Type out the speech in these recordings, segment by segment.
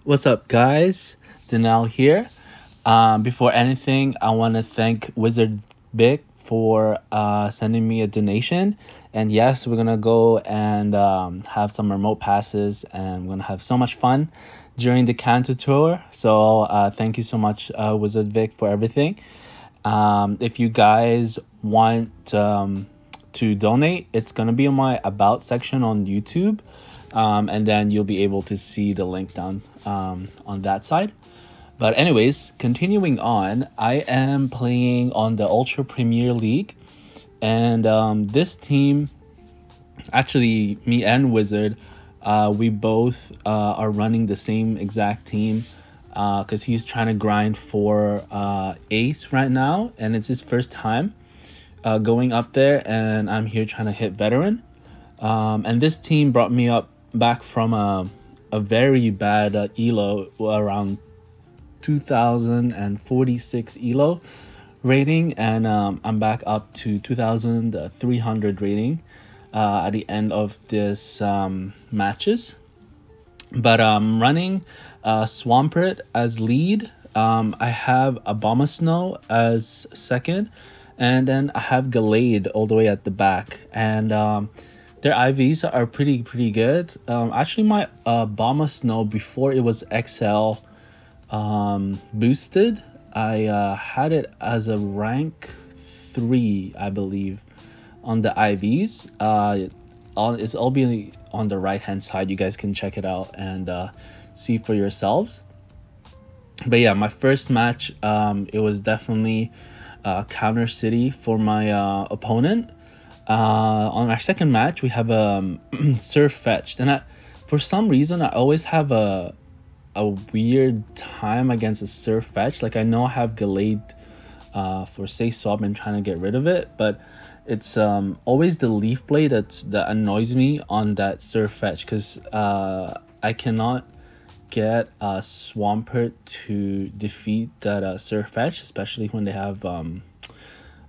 What's up, guys? Danelle here. Before anything, I want to thank Wizard Big for sending me a donation. And yes, we're gonna go and have some remote passes, and we're gonna have so much fun during the Canto tour. So thank you so much, Wizard Vic, for everything. If you guys want to donate, it's gonna be in my About section on YouTube, and then you'll be able to see the link down on that side. But anyways, continuing on, I am playing on the Ultra Premier League, and this team, actually, me and Wizard, we both are running the same exact team because he's trying to grind for ace right now, and it's his first time going up there, and I'm here trying to hit veteran. And this team brought me up back from a very bad elo around 2046 elo rating, and I'm back up to 2300 rating at the end of this matches. But I'm running Swampert as lead. I have Abomasnow as second, and then I have Gallade all the way at the back. And their IVs are pretty good. Actually, my Abomasnow before it was XL boosted, I had it as a rank 3, I believe, on the IVs. It's all be on the right hand side. You guys can check it out and see for yourselves. But yeah, my first match, it was definitely counter city for my opponent. On our second match, we have Surf Fetched, and for some reason I always have a weird time against a Surf Fetch. Like, I know I have Gallade for Say Swap and trying to get rid of it, but it's always the Leaf Blade that annoys me on that Surf Fetch, because I cannot get Swampert to defeat that Surf Fetch, especially when they have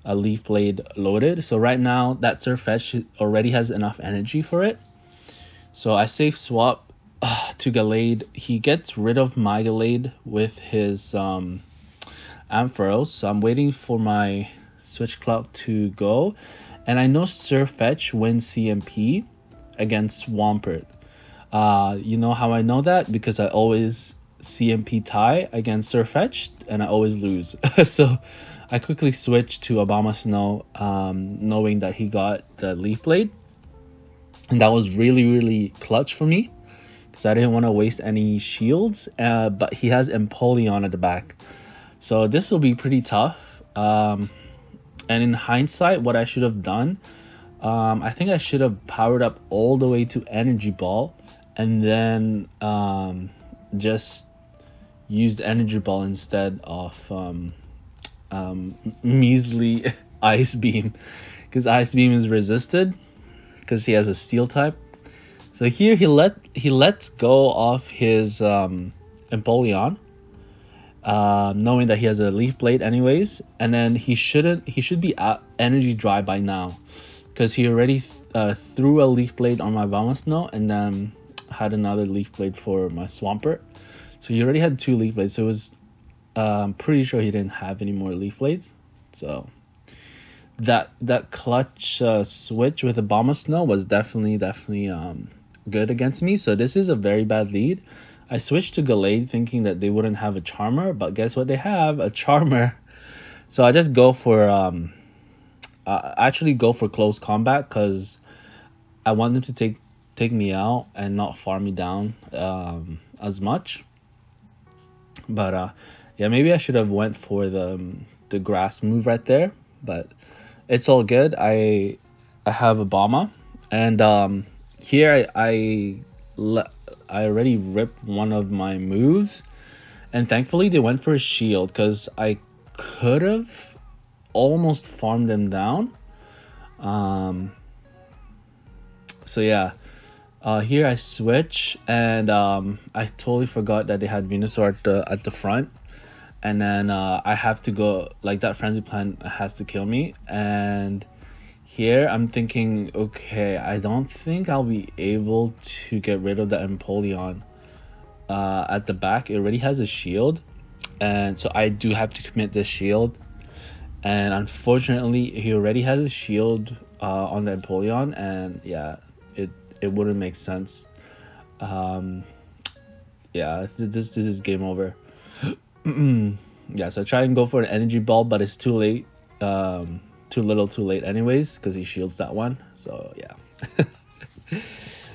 a Leaf Blade loaded. So right now that Surf Fetch already has enough energy for it. So I safe swap to Gallade. He gets rid of my Gallade with his Ampharos. So I'm waiting for my Switch Clock to go. And I know Surf Fetch wins CMP against Swampert. You know how I know that? Because I always CMP tie against Surf Fetch and I always lose. So I quickly switched to Abomasnow, knowing that he got the Leaf Blade. And that was really clutch for me, because I didn't want to waste any shields. But he has Empoleon at the back, so this will be pretty tough. And in hindsight, what I should have done, I think I should have powered up all the way to Energy Ball, and then just used Energy Ball instead of measly Ice Beam, because Ice Beam is resisted because he has a Steel type. So here he lets go of his Empoleon, knowing that he has a Leaf Blade anyways, and then he should be energy dry by now, because he already threw a Leaf Blade on my Abomasnow and then had another Leaf Blade for my Swampert. So he already had 2 Leaf Blades, so it was pretty sure he didn't have any more Leaf Blades. So that clutch switch with Abomasnow was definitely good against me. So this is a very bad lead. I switched to Gallade thinking that they wouldn't have a Charmer, but guess what? They have a Charmer. So I just go for actually go for close combat, because I want them to take me out and not farm me down as much. But yeah, maybe I should have went for the grass move right there, but it's all good. I have a Obama, and here I already ripped one of my moves, and thankfully they went for a shield, because I could have almost farmed them down. So yeah, here I switch, and I totally forgot that they had Venusaur at the front, and then I have to go, like, that Frenzy Plant has to kill me. And here I'm thinking, okay, I don't think I'll be able to get rid of the Empoleon at the back, it already has a shield, and so I do have to commit this shield. And unfortunately, he already has a shield on the Empoleon, and yeah, it wouldn't make sense. Yeah, this is game over. Yeah, so I try and go for an energy ball, but it's too late. Too little, too late, anyways, because he shields that one. So yeah.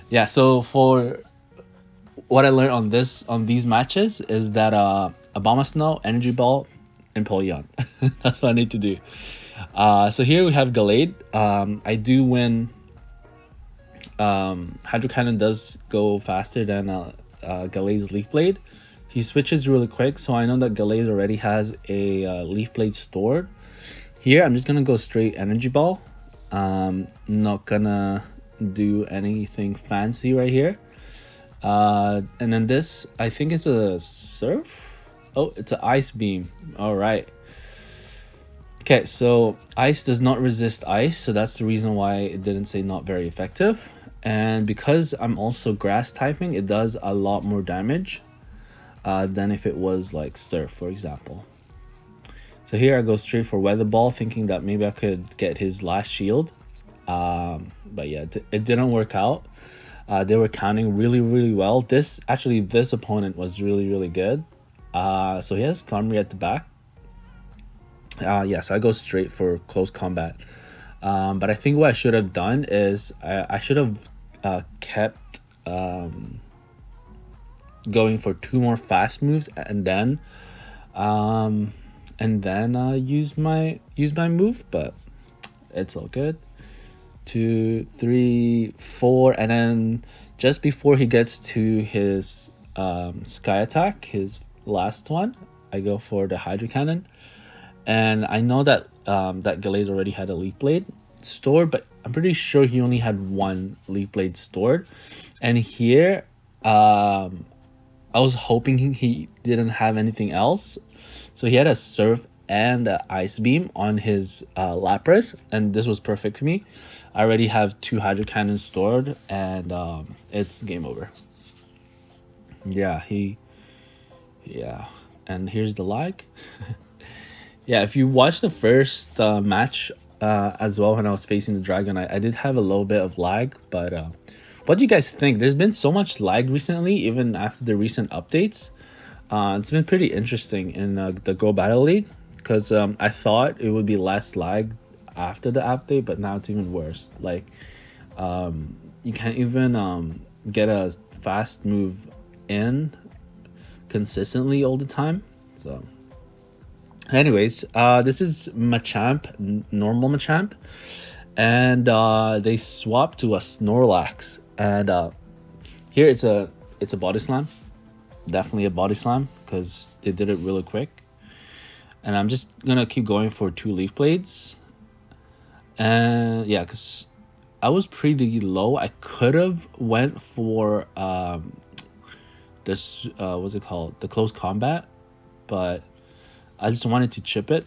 Yeah. So for what I learned on these matches is that Abomasnow, energy ball, Empoleon. That's what I need to do. So here we have Gallade. I do win. Hydro Cannon does go faster than Gallade's Leaf Blade. He switches really quick, so I know that Gallade already has a Leaf Blade stored. Here, I'm just gonna go straight Energy Ball. Not gonna do anything fancy right here. And then this, I think it's a Surf. Oh, it's an Ice Beam. All right. Okay, so Ice does not resist Ice, so that's the reason why it didn't say not very effective. And because I'm also Grass typing, it does a lot more damage than if it was like Surf, for example. So here I go straight for Weather Ball, thinking that maybe I could get his last shield. But yeah, it didn't work out. They were counting really well. This opponent was really good. So he has Comrie at the back. Yeah, so I go straight for close combat. But I think what I should have done is I should have kept going for 2 more fast moves and then use my move, but it's all good. 2, 3, 4, and then just before he gets to his Sky Attack, his last one, I go for the Hydro Cannon. And I know that that Gallade already had a Leaf Blade stored, but I'm pretty sure he only had 1 Leaf Blade stored. And here, I was hoping he didn't have anything else. So he had a Surf and an Ice Beam on his Lapras, and this was perfect for me. I already have 2 Hydro Cannons stored, and it's game over. Yeah, and here's the lag. Yeah, if you watch the first match as well when I was facing the Dragon, I did have a little bit of lag, but what do you guys think? There's been so much lag recently, even after the recent updates. It's been pretty interesting in the Go Battle League, because I thought it would be less lag after the update, but now it's even worse. Like, you can't even get a fast move in consistently all the time. So anyways, this is Machamp, normal Machamp, and they swapped to a Snorlax, and here it's a Body Slam, definitely a Body Slam, because they did it really quick. And I'm just gonna keep going for 2 Leaf Blades, and yeah, because I was pretty low. I could have went for this what's it called, the close combat, but I just wanted to chip it.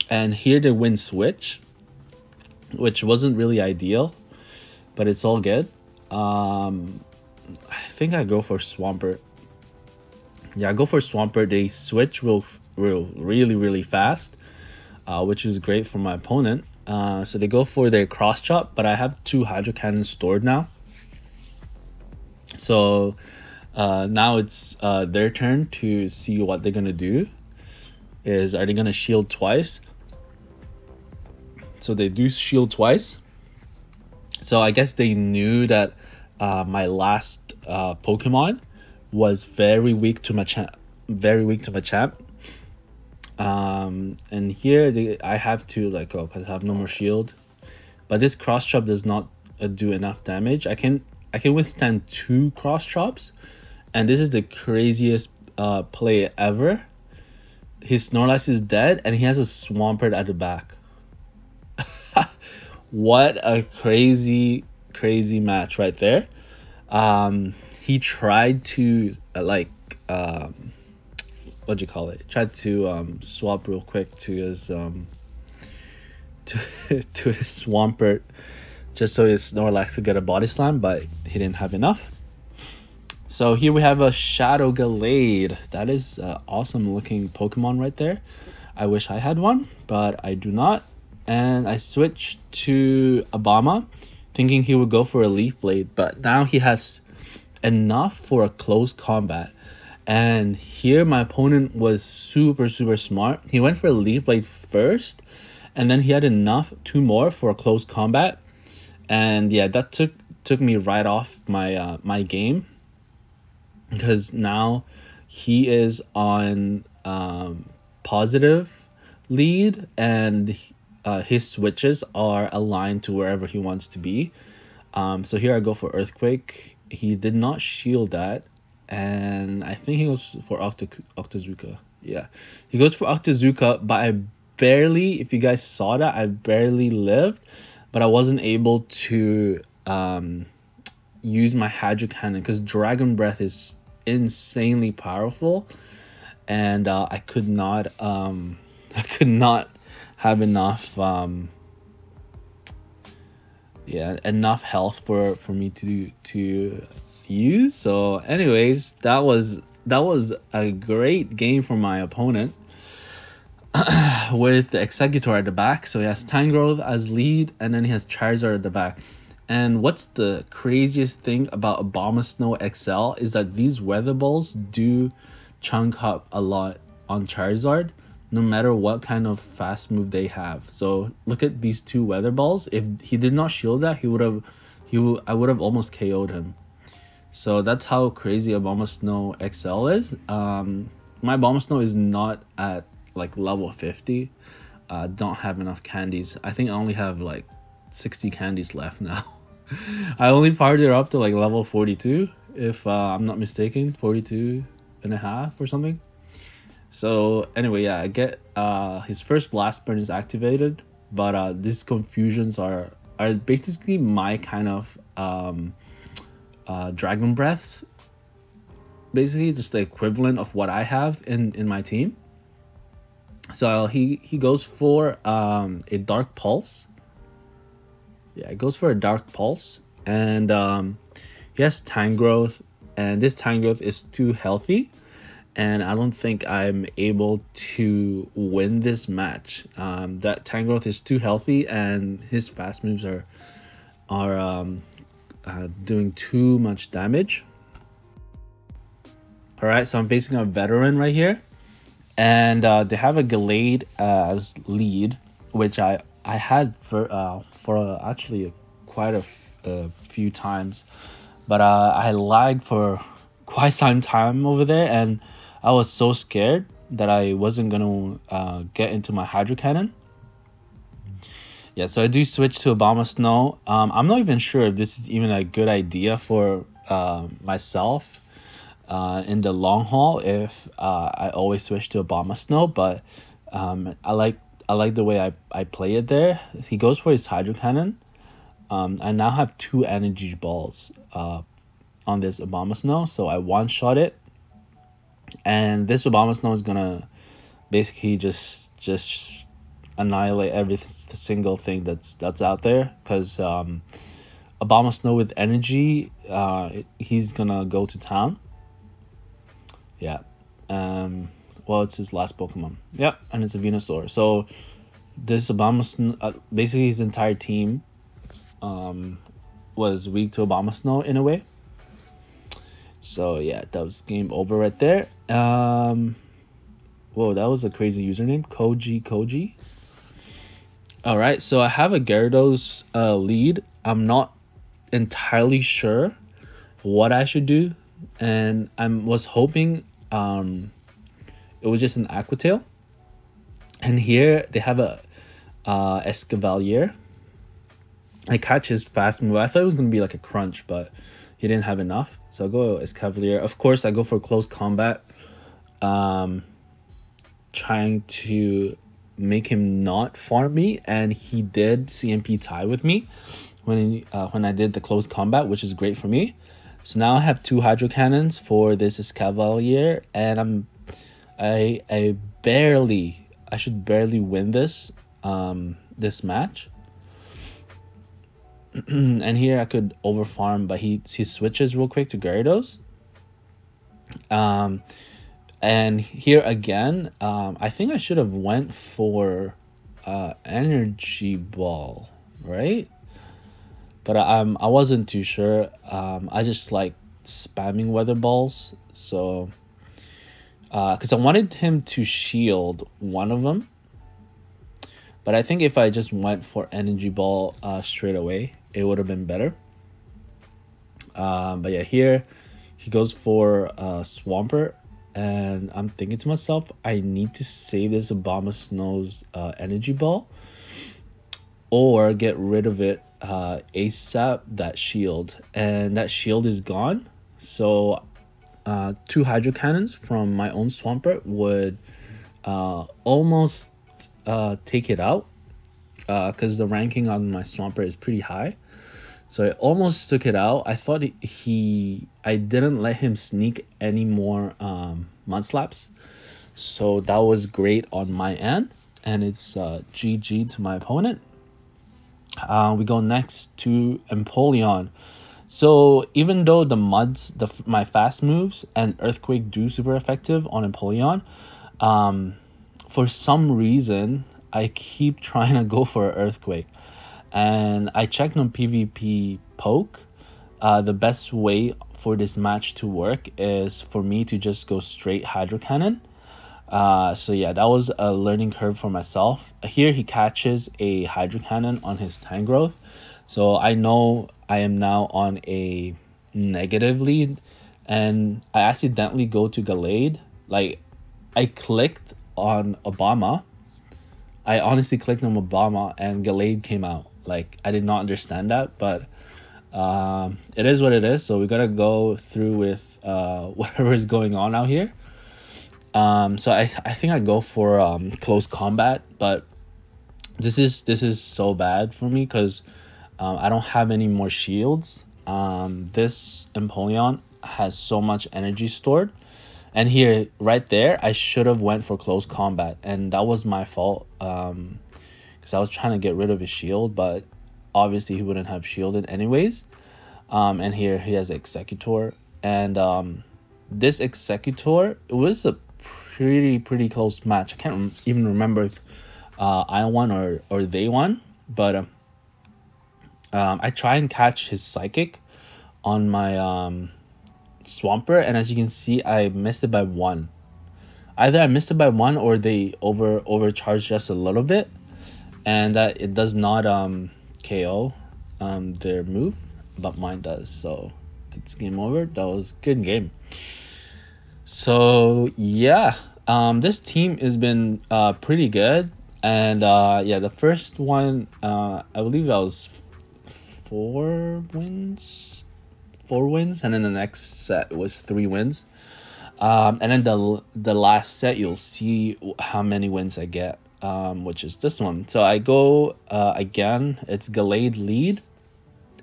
And here they win switch, which wasn't really ideal, but it's all good. I think I go for Swampert. Yeah, I go for Swampert. They switch really fast, which is great for my opponent. So they go for their Cross Chop, but I have 2 Hydro Cannons stored now. So now it's their turn to see what they're gonna do. Are they gonna shield twice? So they do shield twice. So I guess they knew that my last Pokemon was very weak to Machamp. And here I have to let go because I have no more shield. But this Cross Chop does not do enough damage. I can withstand 2 Cross Chops, and this is the craziest play ever. His Snorlax is dead, and he has a Swampert at the back. What a crazy match right there. He tried to what do you call it? Tried to swap real quick to his to his Swampert, just so his Snorlax could get a Body Slam, but he didn't have enough. So here we have a Shadow Gallade. That is an awesome looking Pokemon right there. I wish I had one, but I do not. And I switched to Obama, thinking he would go for a Leaf Blade, but now he has enough for a close combat. And here my opponent was super smart. He went for a Leaf Blade first, and then he had enough, 2 more for a close combat. And yeah, that took me right off my my game, because now he is on positive lead, and his switches are aligned to wherever he wants to be. So here I go for Earthquake. He did not shield that, and I think he goes for Octazooka. Yeah, he goes for Octazooka, but I barely, if you guys saw that, I barely lived, but I wasn't able to use my Hydro Cannon because Dragon Breath is insanely powerful, and I could not have enough enough health for me to use. So anyways, that was a great game for my opponent with the Executor at the back. So he has Tangrowth as lead, and then he has Charizard at the back. And what's the craziest thing about Abomasnow XL is that these Weather Balls do chunk up a lot on Charizard, no matter what kind of fast move they have. So look at these 2 Weather Balls. If he did not shield that, I would have almost KO'd him. So that's how crazy Abomasnow XL is. My Abomasnow is not at like level 50. Don't have enough candies. I think I only have like 60 candies left now. I only powered it up to like level 42, if I'm not mistaken, 42 and a half or something. So anyway, yeah, I get his first Blast Burn is activated, but these confusions are basically my kind of Dragon Breath, basically just the equivalent of what I have in my team. So he goes for a Dark Pulse. Yeah, it goes for a Dark Pulse, and he has Tangrowth, and this Tangrowth is too healthy, and I don't think I'm able to win this match. That Tangrowth is too healthy, and his fast moves are doing too much damage. All right, so I'm facing a veteran right here, and they have a Gallade as lead, which I had for actually quite a few times, but I lagged for quite some time over there, and I was so scared that I wasn't gonna get into my Hydro Cannon. Yeah, so I do switch to Abomasnow. I'm not even sure if this is even a good idea for myself in the long haul if I always switch to Abomasnow, but I like the way I play it there. He goes for his Hydro Cannon. I now have 2 energy balls on this Abomasnow, so I one-shot it. And this Abomasnow is gonna basically just annihilate every single thing that's out there, because Abomasnow with energy, he's gonna go to town. Yeah. Well, it's his last Pokemon. Yep, and it's a Venusaur. So this Abomasnow, basically his entire team was weak to Abomasnow in a way. So yeah, that was game over right there. Whoa, that was a crazy username, Koji. All right, so I have a Gyarados lead. I'm not entirely sure what I should do, and I was hoping it was just an Aqua Tail. And here they have a Escavalier. I catch his fast move. I thought it was gonna be like a Crunch, but he didn't have enough. So I'll go Escavalier. Of course, I go for close combat, trying to make him not farm me, and he did CMP tie with me when I did the close combat, which is great for me. So now I have 2 Hydro Cannons for this Escavalier, and I should barely win this this match. And here I could overfarm, but he switches real quick to Gyarados. Um, and here again, I think I should have went for energy ball, right? But I wasn't too sure. I just like spamming weather balls, so because I wanted him to shield one of them, but I think if I just went for energy ball straight away, it would have been better. But yeah, here he goes for Swampert, and I'm thinking to myself, I need to save this Obama Snow's energy ball or get rid of it ASAP, that shield. And that shield is gone. So two hydro cannons from my own Swampert would almost take it out because the ranking on my Swampert is pretty high. So I almost took it out. I thought I didn't let him sneak any more mudslaps. So that was great on my end. And it's GG to my opponent. We go next to Empoleon. So even though my fast moves and Earthquake do super effective on Empoleon, for some reason I keep trying to go for Earthquake. And I checked on PvP Poke. The best way for this match to work is for me to just go straight Hydro Cannon. So yeah, that was a learning curve for myself. Here he catches a Hydro Cannon on his Tangrowth. So I know I am now on a negative lead. And I accidentally go to Gallade. Like, I clicked on Obama. I honestly clicked on Obama and Gallade came out. Like, I did not understand that, but it is what it is. So we gotta go through with whatever is going on out here. So I think I go for close combat, but this is so bad for me because I don't have any more shields. This Empoleon has so much energy stored, and here right there I should have went for close combat, and that was my fault. Because I was trying to get rid of his shield, but obviously he wouldn't have shielded anyways. And here he has Executor, and this Executor, it was a pretty close match. I can't even remember if I won or they won, but I try and catch his Psychic on my Swampert, and as you can see, I missed it by one. Either I missed it by one or they overcharged just a little bit, and that it does not KO their move, but mine does. So it's game over. That was a good game. So yeah, this team has been pretty good, and yeah, the first one I believe that was 4 wins, and then the next set was 3 wins. And then the last set you'll see how many wins I get. Which is this one. So I go again. It's Gallade lead,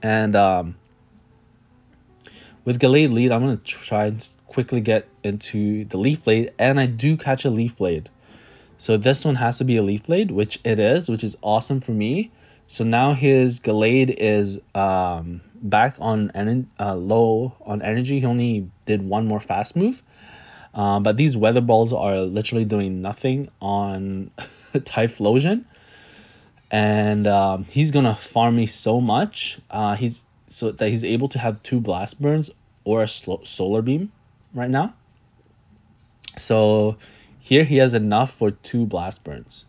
and with Gallade lead, I'm gonna try and quickly get into the Leaf Blade, and I do catch a Leaf Blade. So this one has to be a Leaf Blade, which it is, which is awesome for me. So now his Gallade is back on low on energy. He only did one more fast move. But these weather balls are literally doing nothing on Typhlosion, and he's gonna farm me so much. He's able to have 2 blast burns or a solar beam right now. So here he has enough for 2 blast burns.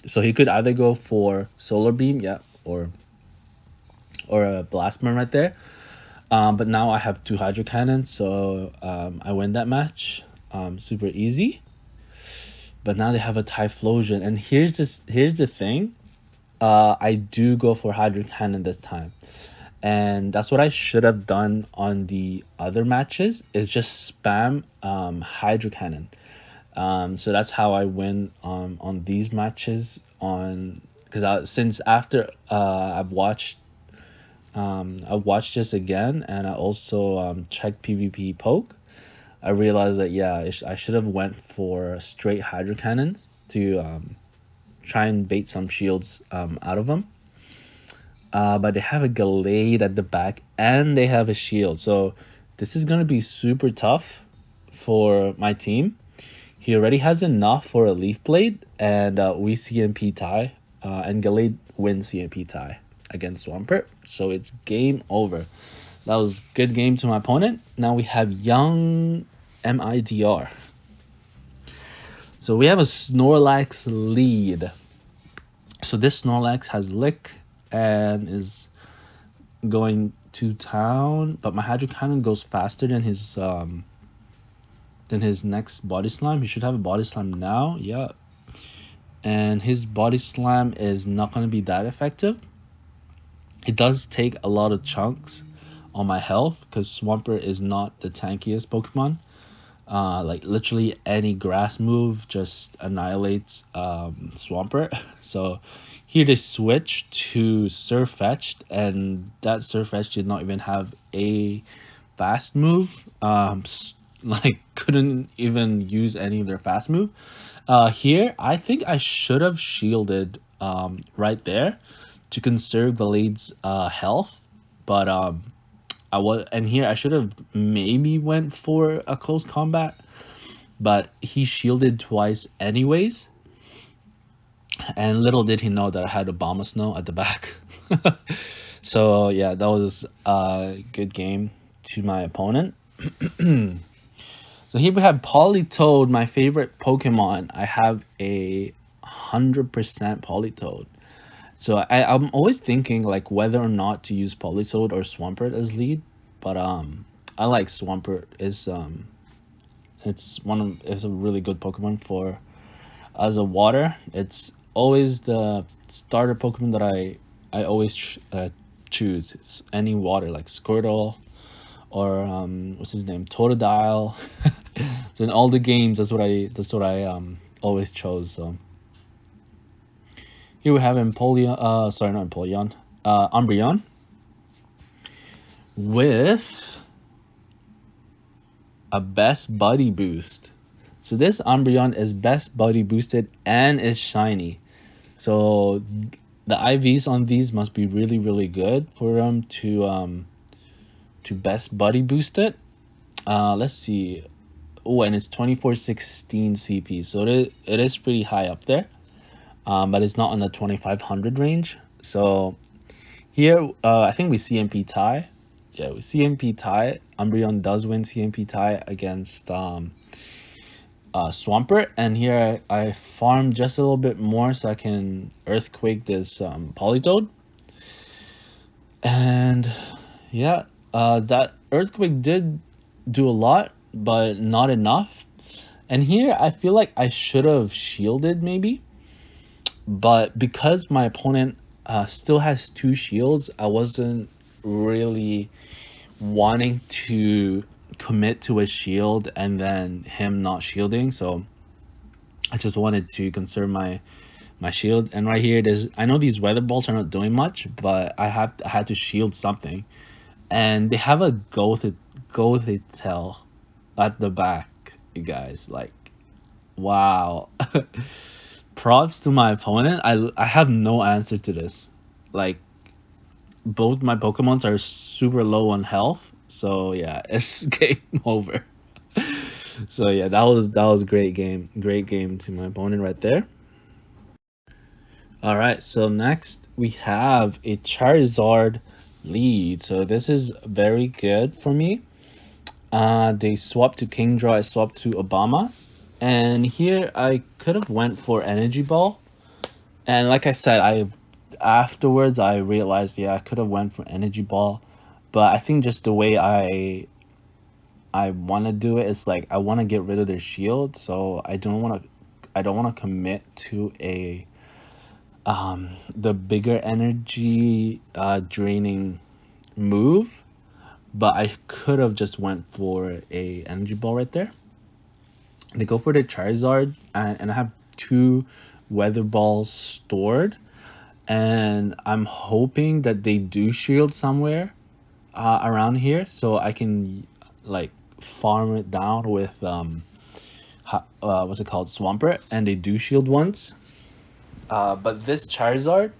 So he could either go for solar beam, yeah, or a blast burn right there. But now I have 2 hydro cannons, so I win that match. Super easy. But now they have a Typhlosion, and here's the thing. I do go for hydro cannon this time, and that's what I should have done on the other matches. Is just spam hydro cannon. So that's how I win on these matches. Because since after I've watched this again, and I also checked PvP Poke. I realized that yeah, I should have went for straight hydro cannons to try and bait some shields out of them. But they have a Gallade at the back, and they have a shield. So this is gonna be super tough for my team. He already has enough for a Leaf Blade, and we CMP tie, and Gallade wins CMP tie against Swampert. So it's game over. That was good game to my opponent. Now we have Young MIDR. So we have a Snorlax lead. So this Snorlax has Lick and is going to town, but my Hydro Cannon goes faster than his next Body Slam. He should have a Body Slam now, yeah. And his Body Slam is not going to be that effective. It does take a lot of chunks on my health because Swampert is not the tankiest Pokemon. Like literally any grass move just annihilates Swampert. So here they switch to Surfetched, and that Surfetched did not even have a fast move. Like couldn't even use any of their fast move. Here I think I should have shielded right there to conserve the lade's health, but and here I should have maybe went for a close combat, but he shielded twice anyways, and little did he know that I had Abomasnow at the back. So yeah, that was a good game to my opponent. So here we have Politoed, my favorite Pokemon. I have a 100% Politoed. So I'm always thinking like whether or not to use Politoed or Swampert as lead, but I like Swampert. It's a really good Pokemon for as a water. It's always the starter Pokemon that I always choose. It's any water like Squirtle or what's his name, Totodile. So in all the games, that's what I always chose. So here we have Empoleon, sorry, not Empoleon, Umbreon with a best buddy boost. So this Umbreon is best buddy boosted and is shiny. So the IVs on these must be really, really good for them to best buddy boost it. Let's see. Oh, and it's 2416 CP, so it is pretty high up there. But it's not on the 2500 range. So here, I think we CMP tie. Yeah, we CMP tie. Umbreon does win CMP tie against Swampert, and here I farm just a little bit more so I can Earthquake this Politoed. And yeah, that Earthquake did do a lot, but not enough. And here I feel like I should have shielded maybe, but because my opponent still has 2 shields, I wasn't really wanting to commit to a shield and then him not shielding, so I just wanted to conserve my shield. And right here, I know these weather balls are not doing much, but I had to shield something, and they have a Gothitelle at the back, you guys. Like, wow. Props to my opponent. I have no answer to this. Like, both my Pokemons are super low on health, so yeah, it's game over. So yeah, that was a great game to my opponent right there. All right, so next we have a Charizard lead. So this is very good for me. They swapped to Kingdra, I swapped to Obama, and here I could have went for Energy Ball, and like I said, afterwards I realized, yeah, I could have went for Energy Ball, but I think just the way I want to do it is like I want to get rid of their shield, so I don't want to commit to a the bigger energy draining move, but I could have just went for a Energy Ball right there. They go for the Charizard, and I have 2 Weather Balls stored, and I'm hoping that they do shield somewhere around here, so I can like farm it down with what's it called, Swampert, and they do shield once. But this Charizard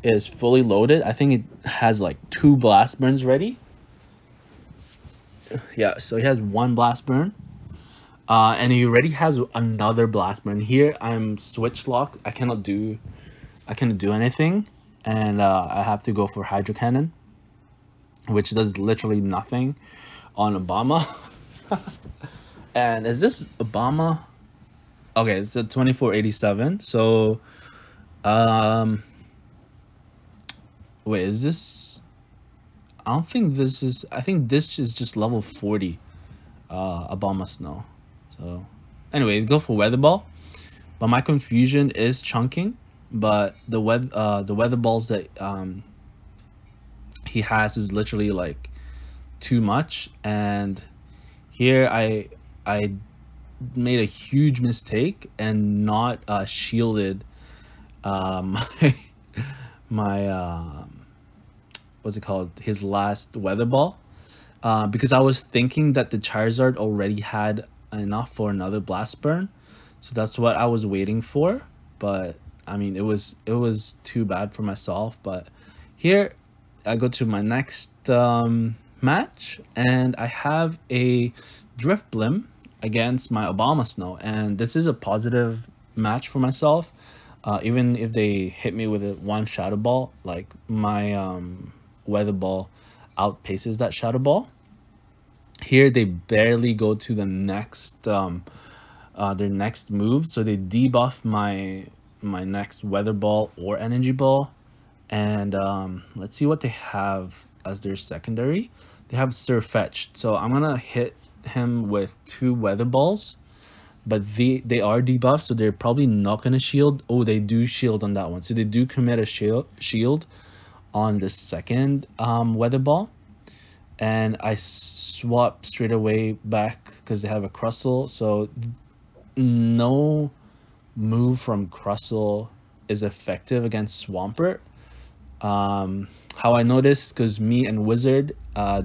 is fully loaded. I think it has like 2 Blast Burns ready. Yeah, so he has one blast burn. And he already has another blast burn. Here I'm switch locked. I cannot do anything, and I have to go for hydro cannon, which does literally nothing on Obama. And is this Obama? Okay, it's a 2487. So, um, wait, is this? I don't think this is. I think this is just level 40. Obama Snow. So, anyway, go for weather ball. But my confusion is chunking. But the weather balls that he has is literally like too much. And here I made a huge mistake and not shielded my my what's it called, his last weather ball, because I was thinking that the Charizard already had enough for another blast burn, so that's what I was waiting for. But I mean, it was too bad for myself. But here I go to my next match, and I have a Drift Blim against my Obama Snow, and this is a positive match for myself. Even if they hit me with one Shadow Ball, like my Weather Ball outpaces that Shadow Ball. Here they barely go to the next their next move, so they debuff my next Weather Ball or Energy Ball. And let's see what they have as their secondary. They have Surfetched, so I'm gonna hit him with 2 Weather Balls, but they are debuffed, so they're probably not gonna shield. Oh, they do shield on that one, so they do commit a shield on the second Weather Ball. And I swap straight away back because they have a Crustle, so no move from Crustle is effective against Swampert. How I noticed, because me and Wizard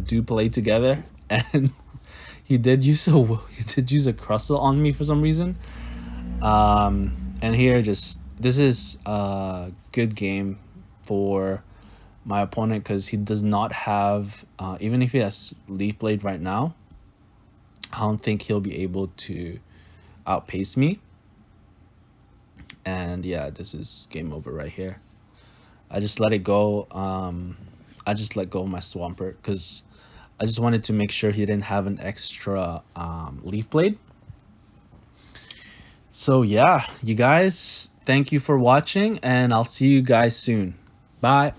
do play together, and he did use a Crustle on me for some reason. And here, just this is a good game for my opponent because he does not have, even if he has Leaf Blade right now, I don't think he'll be able to outpace me. And yeah, this is game over right here. I just let it go. I just let go of my Swampert because I just wanted to make sure he didn't have an extra Leaf Blade. So yeah, you guys, thank you for watching, and I'll see you guys soon. Bye.